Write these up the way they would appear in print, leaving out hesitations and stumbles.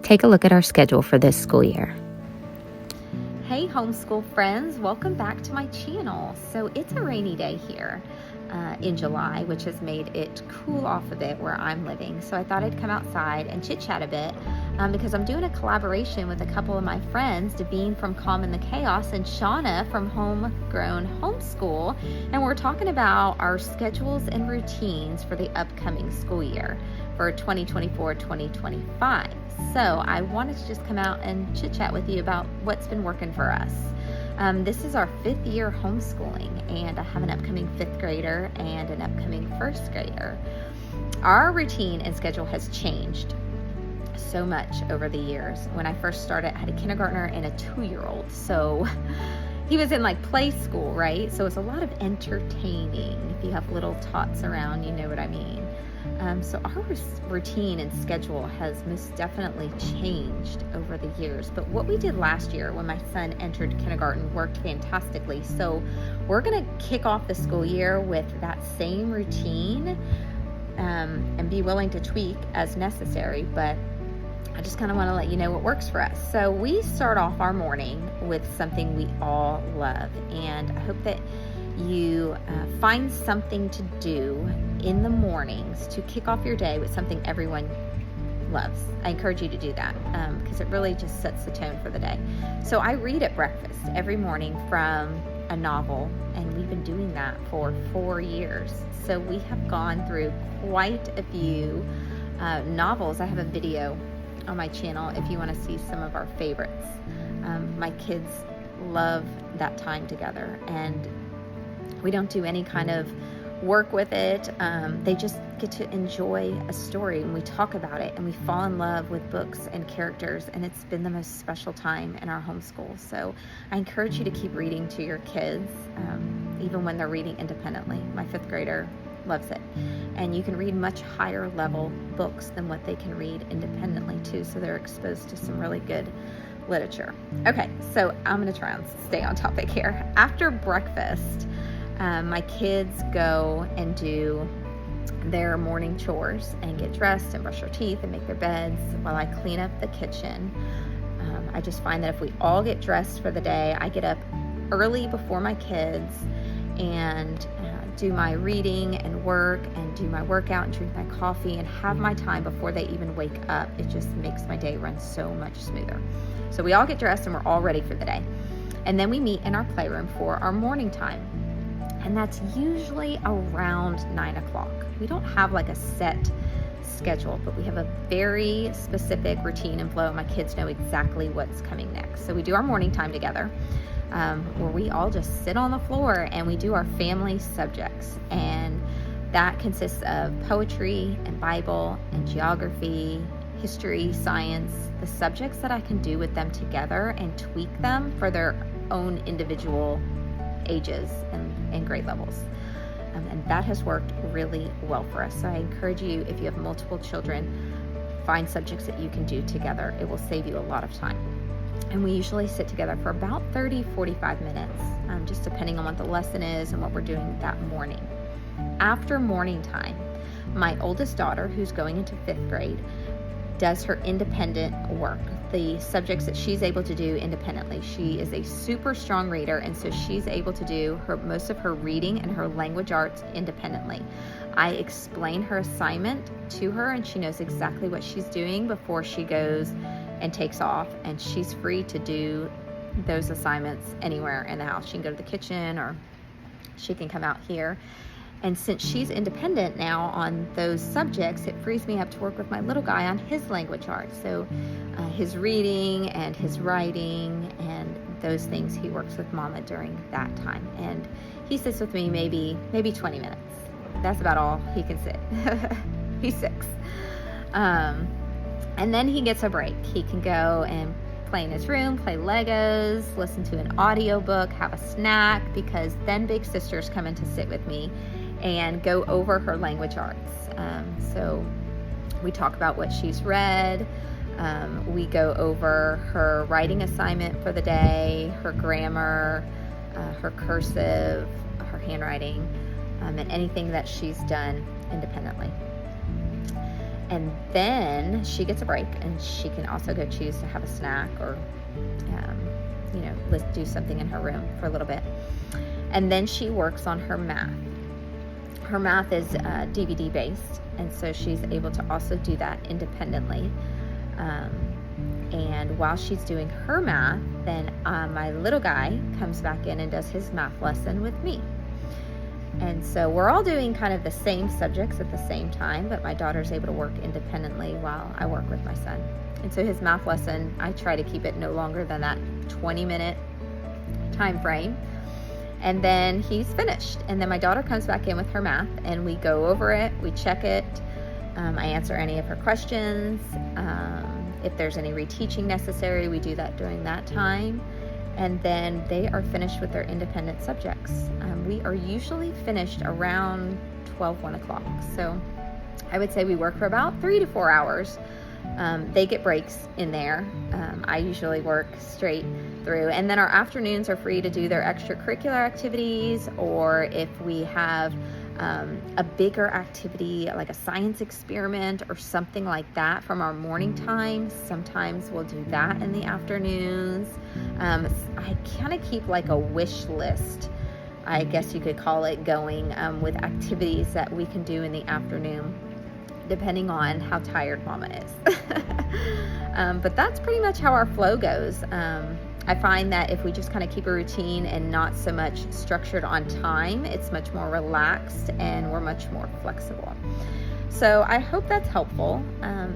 take a look at our schedule for this school year. Hey homeschool friends, welcome back to my channel. So it's a rainy day here in July, which has made it cool off a bit where I'm living. So I thought I'd come outside and chit chat a bit because I'm doing a collaboration with a couple of my friends, Davene from Calm in the Chaos and Shauna from Homegrown Homeschool. And we're talking about our schedules and routines for the upcoming school year for 2024-2025. So I wanted to just come out and chit chat with you about what's been working for us. This is our 5th year homeschooling, and I have an upcoming 5th grader and an upcoming 1st grader. Our routine and schedule has changed so much over the years. When I first started, I had a kindergartner and a 2-year-old. So he was in like play school, right? So it's a lot of entertaining. If you have little tots around, you know what I mean. So our routine and schedule has most definitely changed over the years. But what we did last year when my son entered kindergarten worked fantastically. So we're going to kick off the school year with that same routine and be willing to tweak as necessary. But I just kind of want to let you know what works for us. So we start off our morning with something we all love. And I hope that you find something to do in the mornings to kick off your day with something everyone loves. I encourage you to do that because it really just sets the tone for the day. So I read at breakfast every morning from a novel, and we've been doing that for 4 years. So we have gone through quite a few novels. I have a video on my channel if you want to see some of our favorites. My kids love that time together, and we don't do any kind of work with it. They just get to enjoy a story, and we talk about it, and we fall in love with books and characters, and it's been the most special time in our homeschool. So I encourage you to keep reading to your kids, even when they're reading independently. My 5th grader loves it, and you can read much higher level books than what they can read independently too, so they're exposed to some really good literature. Okay, so I'm going to try and stay on topic here. After breakfast, my kids go and do their morning chores and get dressed and brush their teeth and make their beds while I clean up the kitchen. I just find that if we all get dressed for the day, I get up early before my kids and do my reading and work and do my workout and drink my coffee and have my time before they even wake up. It just makes my day run so much smoother. So we all get dressed and we're all ready for the day. And then we meet in our playroom for our morning time. And that's usually around 9 o'clock. We don't have like a set schedule, but we have a very specific routine and flow. My kids know exactly what's coming next. So we do our morning time together, where we all just sit on the floor and we do our family subjects. And that consists of poetry and Bible and geography, history, science, the subjects that I can do with them together and tweak them for their own individual ages and grade levels. And that has worked really well for us. So I encourage you, if you have multiple children, find subjects that you can do together. It will save you a lot of time. And we usually sit together for about 30-45 minutes, just depending on what the lesson is and what we're doing that morning. After morning time, my oldest daughter, who's going into 5th grade, does her independent work, the subjects that she's able to do independently. She is a super strong reader, and so she's able to do most of her reading and her language arts independently. I explain her assignment to her, and she knows exactly what she's doing before she goes and takes off, and she's free to do those assignments anywhere in the house. She can go to the kitchen, or she can come out here. And since she's independent now on those subjects, it frees me up to work with my little guy on his language arts. So his reading and his writing and those things, he works with Mama during that time. And he sits with me maybe 20 minutes. That's about all he can sit. He's 6. And then he gets a break. He can go and play in his room, play Legos, listen to an audiobook, have a snack, because then big sister's coming to sit with me and go over her language arts. So we talk about what she's read. We go over her writing assignment for the day, her grammar, her cursive, her handwriting, and anything that she's done independently. And then she gets a break, and she can also go choose to have a snack or, let's do something in her room for a little bit. And then she works on her math. Her math is DVD based, and so she's able to also do that independently. And while she's doing her math, then my little guy comes back in and does his math lesson with me. And so we're all doing kind of the same subjects at the same time, but my daughter's able to work independently while I work with my son. And so his math lesson, I try to keep it no longer than that 20-minute time frame. And then he's finished. And then my daughter comes back in with her math, and we go over it, we check it. I answer any of her questions. If there's any reteaching necessary, we do that during that time. And then they are finished with their independent subjects. We are usually finished around 1 o'clock. So I would say we work for about 3 to 4 hours. They get breaks in there. I usually work straight through. And then our afternoons are free to do their extracurricular activities, or if we have a bigger activity like a science experiment or something like that from our morning time, sometimes we'll do that in the afternoons. I kind of keep like a wish list, I guess you could call it, going with activities that we can do in the afternoon, depending on how tired mama is. But that's pretty much how our flow goes. I find that if we just kind of keep a routine and not so much structured on time, it's much more relaxed and we're much more flexible. So I hope that's helpful.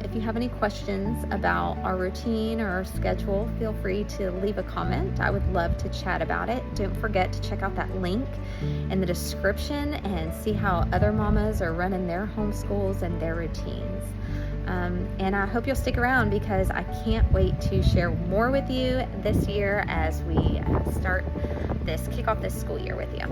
If you have any questions about our routine or our schedule, feel free to leave a comment. I would love to chat about it. Don't forget to check out that link in the description and see how other mamas are running their homeschools and their routines. And I hope you'll stick around, because I can't wait to share more with you this year as we kick off this school year with you.